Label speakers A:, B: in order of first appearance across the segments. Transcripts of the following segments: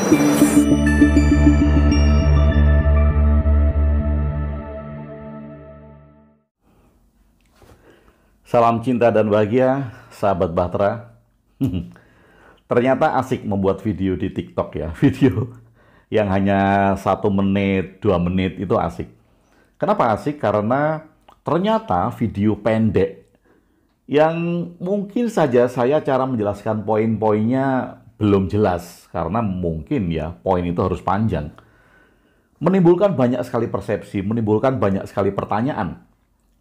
A: Salam cinta dan bahagia, sahabat Bahtera. Ternyata asik membuat video di TikTok ya. Video yang hanya 1 menit, 2 menit itu asik. Kenapa asik? Karena ternyata video pendek yang mungkin saja saya cara menjelaskan poin-poinnya belum jelas. Karena mungkin ya poin itu harus panjang. Menimbulkan banyak sekali persepsi, menimbulkan banyak sekali pertanyaan.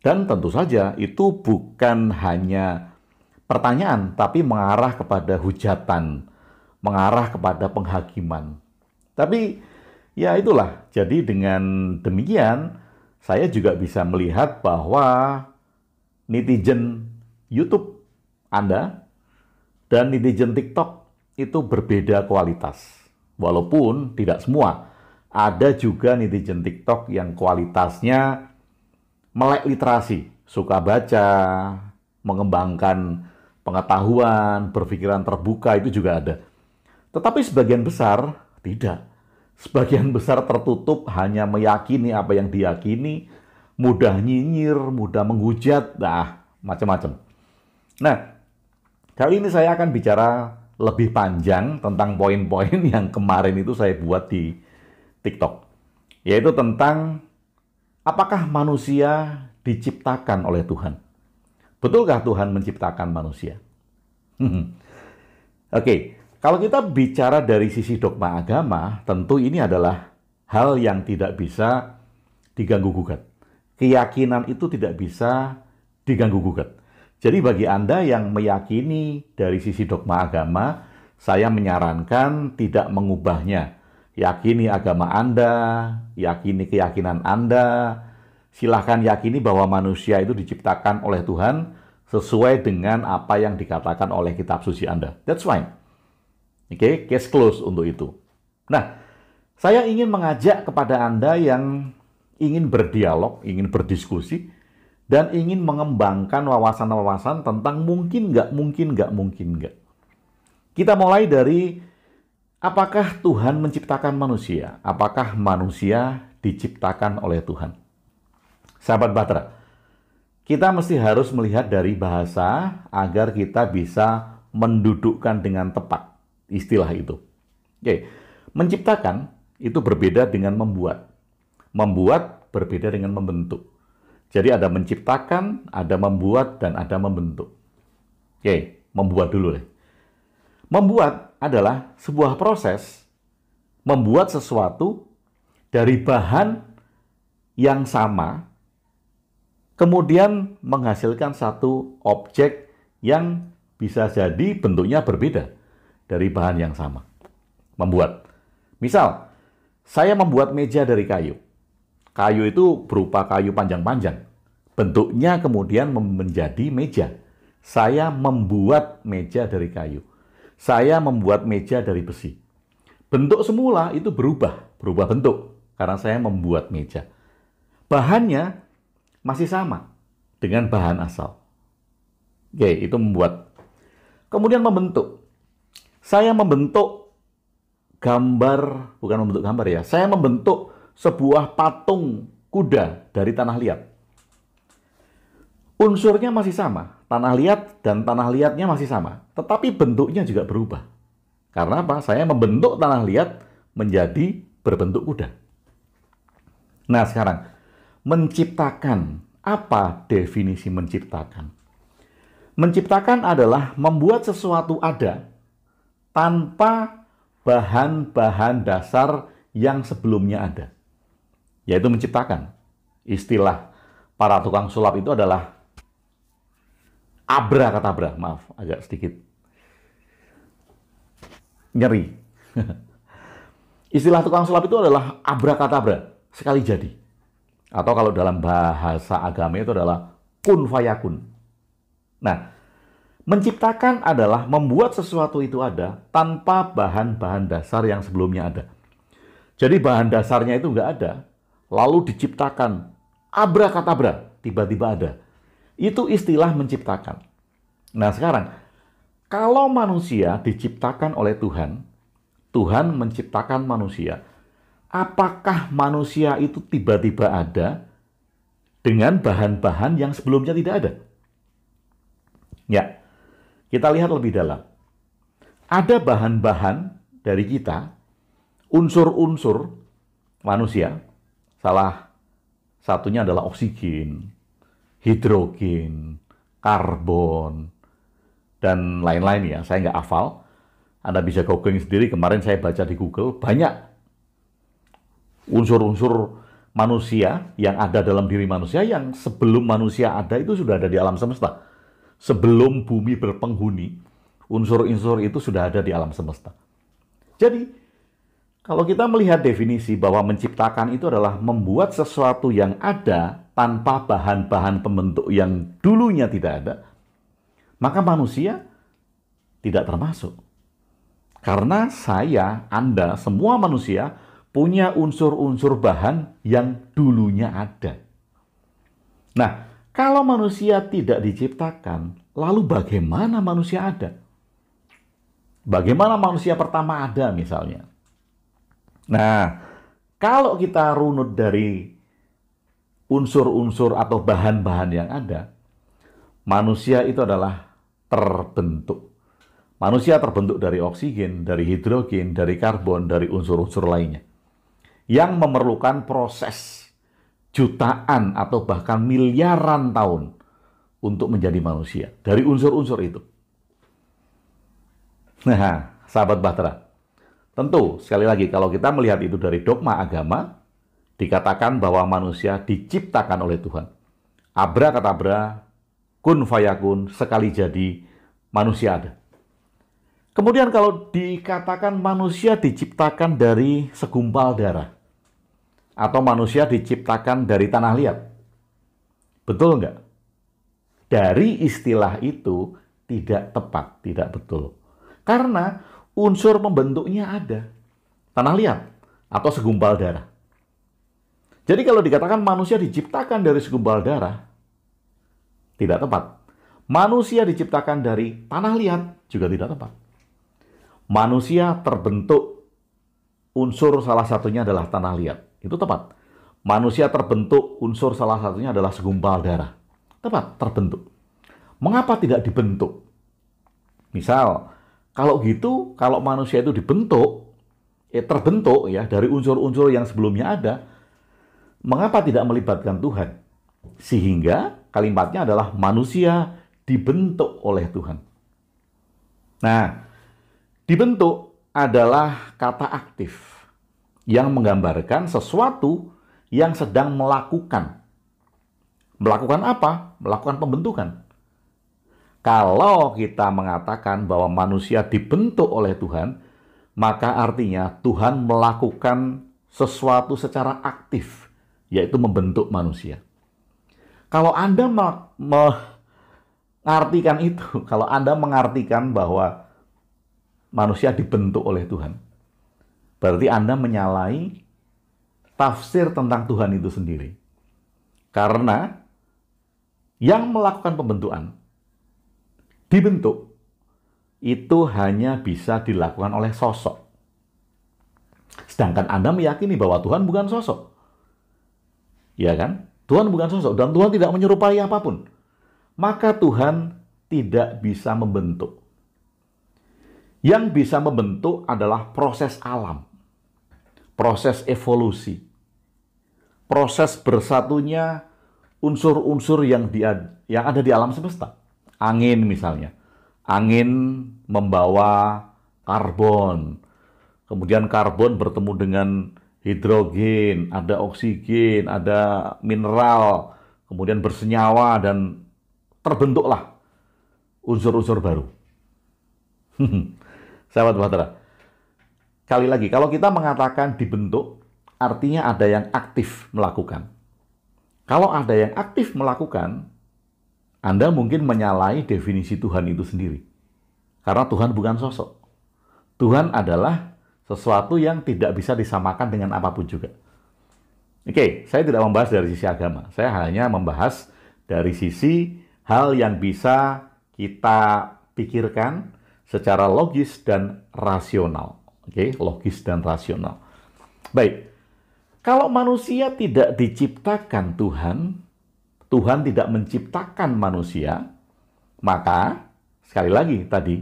A: Dan tentu saja itu bukan hanya pertanyaan, tapi mengarah kepada hujatan, mengarah kepada penghakiman. Tapi ya itulah, jadi dengan demikian saya juga bisa melihat bahwa netizen YouTube Anda dan netizen TikTok itu berbeda kualitas. Walaupun tidak semua, ada juga netizen TikTok yang kualitasnya melek literasi, suka baca, mengembangkan pengetahuan, berpikiran terbuka, itu juga ada. Tetapi sebagian besar tidak. Sebagian besar tertutup, hanya meyakini apa yang diyakini, mudah nyinyir, mudah menghujat, macam-macam. Nah, kali ini saya akan bicara lebih panjang tentang poin-poin yang kemarin itu saya buat di TikTok. Yaitu tentang apakah manusia diciptakan oleh Tuhan? Betulkah Tuhan menciptakan manusia? Oke, kalau kita bicara dari sisi dogma agama, tentu ini adalah hal yang tidak bisa diganggu-gugat. Keyakinan itu tidak bisa diganggu-gugat. Jadi bagi Anda yang meyakini dari sisi dogma agama, saya menyarankan tidak mengubahnya. Yakini agama Anda, yakini keyakinan Anda, silahkan yakini bahwa manusia itu diciptakan oleh Tuhan sesuai dengan apa yang dikatakan oleh kitab suci Anda. That's fine. Oke, case close untuk itu. Nah, saya ingin mengajak kepada Anda yang ingin berdialog, ingin berdiskusi, dan ingin mengembangkan wawasan-wawasan tentang mungkin nggak. Kita mulai dari apakah Tuhan menciptakan manusia? Apakah manusia diciptakan oleh Tuhan? Sahabat Bahtera, kita mesti harus melihat dari bahasa agar kita bisa mendudukkan dengan tepat istilah itu. Oke, menciptakan itu berbeda dengan membuat. Membuat berbeda dengan membentuk. Jadi ada menciptakan, ada membuat, dan ada membentuk. Oke, membuat dulu deh. Membuat adalah sebuah proses membuat sesuatu dari bahan yang sama, kemudian menghasilkan satu objek yang bisa jadi bentuknya berbeda dari bahan yang sama. Membuat. Misal, saya membuat meja dari kayu. Kayu itu berupa kayu panjang-panjang. Bentuknya kemudian menjadi meja. Saya membuat meja dari kayu. Saya membuat meja dari besi. Bentuk semula itu berubah bentuk karena saya membuat meja. Bahannya masih sama dengan bahan asal. Oke, itu membuat. Kemudian membentuk. Saya membentuk gambar, bukan membentuk gambar ya. Saya membentuk sebuah patung kuda dari tanah liat. Unsurnya masih sama, tanah liat dan tanah liatnya masih sama, tetapi bentuknya juga berubah. Karena apa? Saya membentuk tanah liat menjadi berbentuk kuda. Nah sekarang, menciptakan. Apa definisi menciptakan? Menciptakan adalah membuat sesuatu ada tanpa bahan-bahan dasar yang sebelumnya ada. Yaitu menciptakan. Istilah para tukang sulap itu adalah abrakadabra. Maaf, agak sedikit nyeri. Istilah tukang sulap itu adalah abrakadabra, sekali jadi. Atau kalau dalam bahasa agama itu adalah kun fayakun. Nah, menciptakan adalah membuat sesuatu itu ada tanpa bahan-bahan dasar yang sebelumnya ada. Jadi bahan dasarnya itu nggak ada, lalu diciptakan abrakadabra, tiba-tiba ada. Itu istilah menciptakan. Nah sekarang, kalau manusia diciptakan oleh Tuhan, Tuhan menciptakan manusia, apakah manusia itu tiba-tiba ada dengan bahan-bahan yang sebelumnya tidak ada? Ya, kita lihat lebih dalam. Ada bahan-bahan dari kita, unsur-unsur manusia, salah satunya adalah oksigen, hidrogen, karbon, dan lain-lain ya. Saya nggak hafal. Anda bisa googling sendiri. Kemarin saya baca di Google, banyak unsur-unsur manusia yang ada dalam diri manusia yang sebelum manusia ada itu sudah ada di alam semesta. Sebelum bumi berpenghuni, unsur-unsur itu sudah ada di alam semesta. Jadi, kalau kita melihat definisi bahwa menciptakan itu adalah membuat sesuatu yang ada tanpa bahan-bahan pembentuk yang dulunya tidak ada, maka manusia tidak termasuk. Karena saya, Anda, semua manusia punya unsur-unsur bahan yang dulunya ada. Nah, kalau manusia tidak diciptakan, lalu bagaimana manusia ada? Bagaimana manusia pertama ada misalnya? Nah, kalau kita runut dari unsur-unsur atau bahan-bahan yang ada, manusia itu adalah terbentuk. Manusia terbentuk dari oksigen, dari hidrogen, dari karbon, dari unsur-unsur lainnya. Yang memerlukan proses jutaan atau bahkan miliaran tahun untuk menjadi manusia. Dari unsur-unsur itu. Nah, sahabat Bahtera, tentu sekali lagi kalau kita melihat itu dari dogma agama, dikatakan bahwa manusia diciptakan oleh Tuhan. Abrakadabra, kun fayakun, sekali jadi manusia ada. Kemudian kalau dikatakan manusia diciptakan dari segumpal darah, atau manusia diciptakan dari tanah liat, betul nggak? Dari istilah itu tidak tepat, tidak betul. Karena unsur pembentuknya ada, tanah liat atau segumpal darah. Jadi kalau dikatakan manusia diciptakan dari segumpal darah, tidak tepat. Manusia diciptakan dari tanah liat juga tidak tepat. Manusia terbentuk unsur salah satunya adalah tanah liat. Itu tepat. Manusia terbentuk unsur salah satunya adalah segumpal darah. Tepat, terbentuk. Mengapa tidak dibentuk? Misal, kalau gitu, kalau manusia itu dibentuk, terbentuk ya dari unsur-unsur yang sebelumnya ada, mengapa tidak melibatkan Tuhan? Sehingga kalimatnya adalah manusia dibentuk oleh Tuhan. Nah, dibentuk adalah kata aktif yang menggambarkan sesuatu yang sedang melakukan. Melakukan apa? Melakukan pembentukan. Kalau kita mengatakan bahwa manusia dibentuk oleh Tuhan, maka artinya Tuhan melakukan sesuatu secara aktif, yaitu membentuk manusia. Kalau Anda mengartikan itu, kalau Anda mengartikan bahwa manusia dibentuk oleh Tuhan, berarti Anda menyalahi tafsir tentang Tuhan itu sendiri. Karena yang melakukan pembentukan, dibentuk, itu hanya bisa dilakukan oleh sosok. Sedangkan Anda meyakini bahwa Tuhan bukan sosok. Ya kan? Tuhan bukan sosok dan Tuhan tidak menyerupai apapun. Maka Tuhan tidak bisa membentuk. Yang bisa membentuk adalah proses alam, proses evolusi, proses bersatunya unsur-unsur yang ada di alam semesta. Angin misalnya, angin membawa karbon, kemudian karbon bertemu dengan hidrogen, ada oksigen, ada mineral, kemudian bersenyawa dan terbentuklah unsur-unsur baru. Sahabat Bahtera, kali lagi, kalau kita mengatakan dibentuk, artinya ada yang aktif melakukan. Kalau ada yang aktif melakukan, Anda mungkin menyalahi definisi Tuhan itu sendiri. Karena Tuhan bukan sosok. Tuhan adalah sesuatu yang tidak bisa disamakan dengan apapun juga. Oke, saya tidak membahas dari sisi agama. Saya hanya membahas dari sisi hal yang bisa kita pikirkan secara logis dan rasional. Oke, logis dan rasional. Baik, kalau manusia tidak diciptakan Tuhan, Tuhan tidak menciptakan manusia, maka sekali lagi tadi,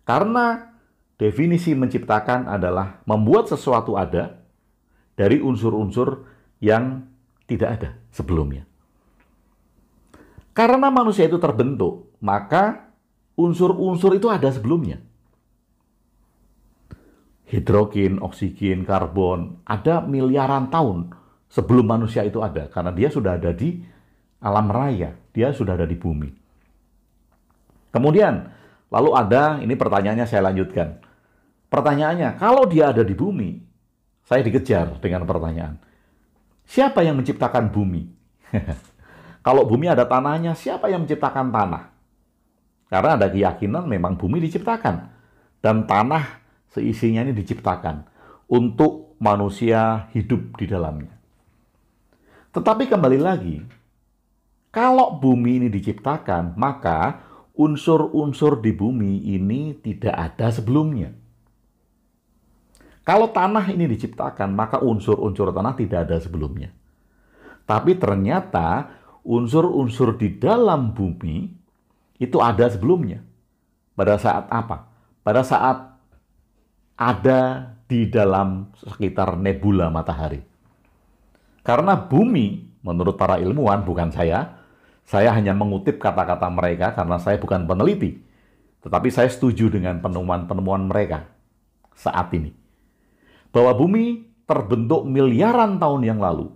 A: karena definisi menciptakan adalah membuat sesuatu ada dari unsur-unsur yang tidak ada sebelumnya. Karena manusia itu terbentuk, maka unsur-unsur itu ada sebelumnya. Hidrogen, oksigen, karbon, ada miliaran tahun sebelum manusia itu ada. Karena dia sudah ada di alam raya, dia sudah ada di bumi. Kemudian, lalu ada, ini pertanyaannya saya lanjutkan. Pertanyaannya, kalau dia ada di bumi, saya dikejar dengan pertanyaan. Siapa yang menciptakan bumi? Kalau bumi ada tanahnya, siapa yang menciptakan tanah? Karena ada keyakinan memang bumi diciptakan. Dan tanah seisinya ini diciptakan untuk manusia hidup di dalamnya. Tetapi kembali lagi, kalau bumi ini diciptakan, maka unsur-unsur di bumi ini tidak ada sebelumnya. Kalau tanah ini diciptakan, maka unsur-unsur tanah tidak ada sebelumnya. Tapi ternyata unsur-unsur di dalam bumi itu ada sebelumnya. Pada saat apa? Pada saat ada di dalam sekitar nebula matahari. Karena bumi, menurut para ilmuwan, bukan saya hanya mengutip kata-kata mereka karena saya bukan peneliti. Tetapi saya setuju dengan penemuan-penemuan mereka saat ini. Bahwa bumi terbentuk miliaran tahun yang lalu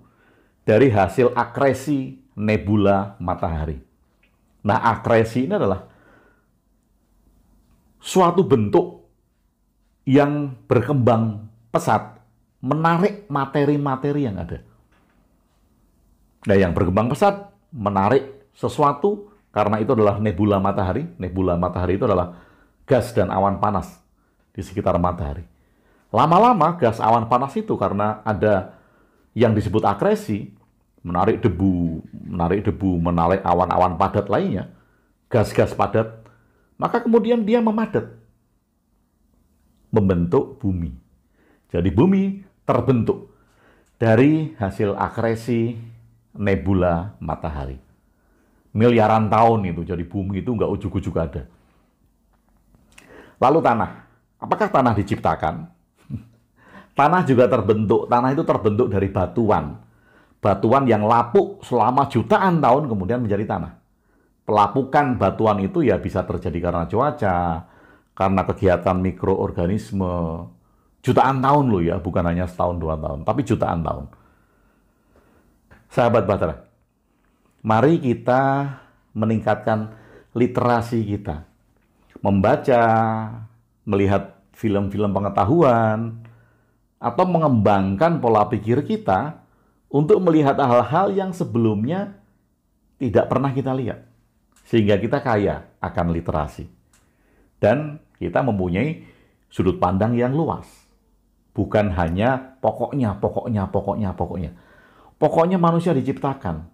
A: dari hasil akresi nebula matahari. Nah, akresi ini adalah suatu bentuk yang berkembang pesat, menarik materi-materi yang ada. Nah, yang berkembang pesat, menarik sesuatu, karena itu adalah nebula matahari. Nebula matahari itu adalah gas dan awan panas di sekitar matahari. Lama-lama gas awan panas itu karena ada yang disebut akresi, menarik debu, menarik awan-awan padat lainnya, gas-gas padat, maka kemudian dia memadat, membentuk bumi. Jadi bumi terbentuk dari hasil akresi nebula matahari. Miliaran tahun itu, jadi bumi itu nggak ujuk-ujuk ada. Lalu tanah. Apakah tanah diciptakan? Tanah juga terbentuk. Tanah itu terbentuk dari batuan. Batuan yang lapuk selama jutaan tahun kemudian menjadi tanah. Pelapukan batuan itu ya bisa terjadi karena cuaca, karena kegiatan mikroorganisme. Jutaan tahun loh ya, bukan hanya setahun, 2 tahun, tapi jutaan tahun. Sahabat Bahtera, mari kita meningkatkan literasi kita. Membaca, melihat film-film pengetahuan, atau mengembangkan pola pikir kita untuk melihat hal-hal yang sebelumnya tidak pernah kita lihat. Sehingga kita kaya akan literasi. Dan kita mempunyai sudut pandang yang luas. Bukan hanya pokoknya. Pokoknya manusia diciptakan.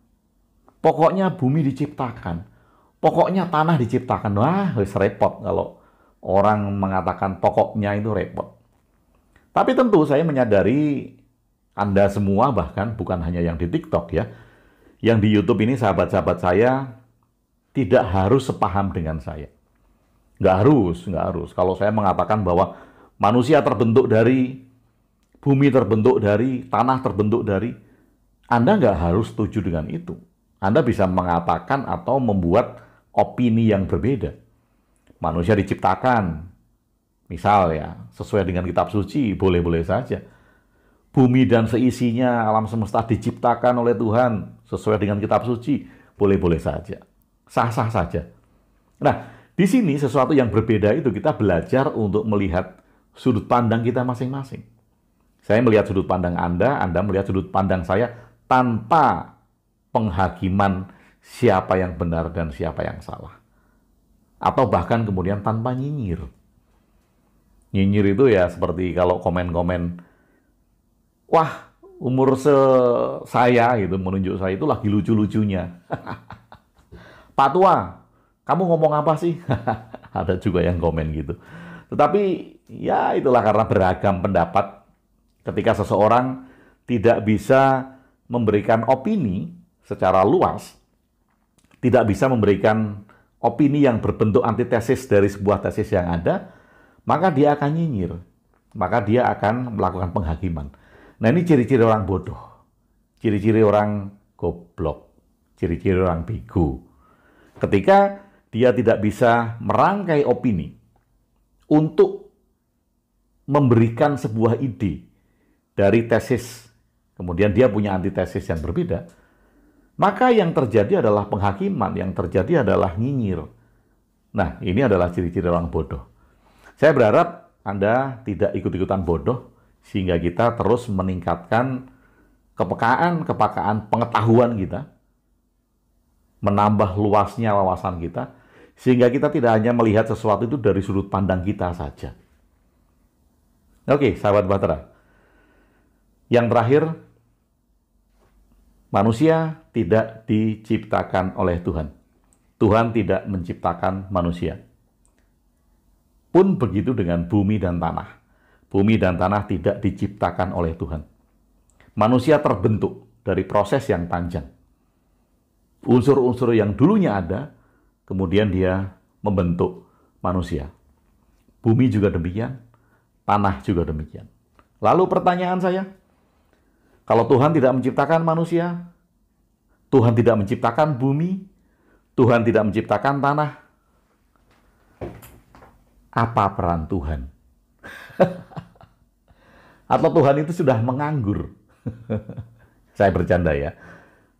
A: Pokoknya bumi diciptakan. Pokoknya tanah diciptakan. Wah, wis repot kalau orang mengatakan pokoknya itu repot. Tapi tentu saya menyadari Anda semua, bahkan bukan hanya yang di TikTok ya, yang di YouTube ini sahabat-sahabat saya tidak harus sepaham dengan saya. Nggak harus. Kalau saya mengatakan bahwa manusia terbentuk dari, bumi terbentuk dari, tanah terbentuk dari, Anda nggak harus setuju dengan itu. Anda bisa mengatakan atau membuat opini yang berbeda. Manusia diciptakan, misal ya, sesuai dengan kitab suci, boleh-boleh saja. Bumi dan seisinya, alam semesta diciptakan oleh Tuhan, sesuai dengan kitab suci, boleh-boleh saja. Sah-sah saja. Nah, di sini sesuatu yang berbeda itu kita belajar untuk melihat sudut pandang kita masing-masing. Saya melihat sudut pandang Anda melihat sudut pandang saya tanpa penghakiman siapa yang benar dan siapa yang salah. Atau bahkan kemudian tanpa nyinyir. Nyinyir itu ya seperti kalau komen-komen, wah umur saya gitu, menunjuk saya itu lagi lucu-lucunya. Pak Tua, kamu ngomong apa sih? Ada juga yang komen gitu. Tetapi ya itulah karena beragam pendapat ketika seseorang tidak bisa memberikan opini secara luas, tidak bisa memberikan opini yang berbentuk antitesis dari sebuah tesis yang ada, maka dia akan nyinyir, maka dia akan melakukan penghakiman. Nah, ini ciri-ciri orang bodoh, ciri-ciri orang goblok, ciri-ciri orang bego. Ketika dia tidak bisa merangkai opini untuk memberikan sebuah ide dari tesis, kemudian dia punya antitesis yang berbeda, maka yang terjadi adalah penghakiman, yang terjadi adalah nyinyir. Nah, ini adalah ciri-ciri orang bodoh. Saya berharap Anda tidak ikut-ikutan bodoh, sehingga kita terus meningkatkan kepekaan pengetahuan kita, menambah luasnya wawasan kita, sehingga kita tidak hanya melihat sesuatu itu dari sudut pandang kita saja. Oke, sahabat Bahtera. Yang terakhir, manusia tidak diciptakan oleh Tuhan. Tuhan tidak menciptakan manusia. Pun begitu dengan bumi dan tanah. Bumi dan tanah tidak diciptakan oleh Tuhan. Manusia terbentuk dari proses yang panjang. Unsur-unsur yang dulunya ada, kemudian dia membentuk manusia. Bumi juga demikian, tanah juga demikian. Lalu pertanyaan saya, kalau Tuhan tidak menciptakan manusia, Tuhan tidak menciptakan bumi, Tuhan tidak menciptakan tanah, apa peran Tuhan? Atau Tuhan itu sudah menganggur? Saya bercanda ya.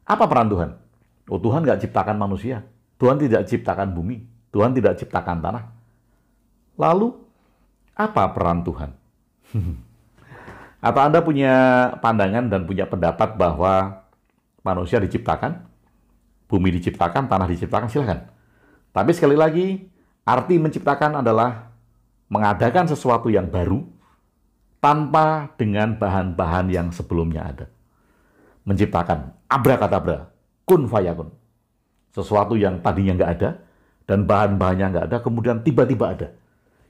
A: Apa peran Tuhan? Oh, Tuhan nggak ciptakan manusia. Tuhan tidak ciptakan bumi. Tuhan tidak ciptakan tanah. Lalu, apa peran Tuhan? Atau Anda punya pandangan dan punya pendapat bahwa manusia diciptakan, bumi diciptakan, tanah diciptakan, silakan. Tapi sekali lagi, arti menciptakan adalah mengadakan sesuatu yang baru tanpa dengan bahan-bahan yang sebelumnya ada. Menciptakan, abrakadabra, kun fayakun. Sesuatu yang tadinya nggak ada, dan bahan-bahannya nggak ada, kemudian tiba-tiba ada.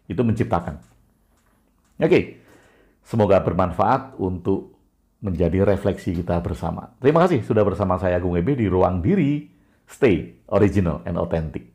A: Itu menciptakan. Oke, semoga bermanfaat untuk menjadi refleksi kita bersama. Terima kasih sudah bersama saya Agung Ebe di Ruang Diri. Stay original and authentic.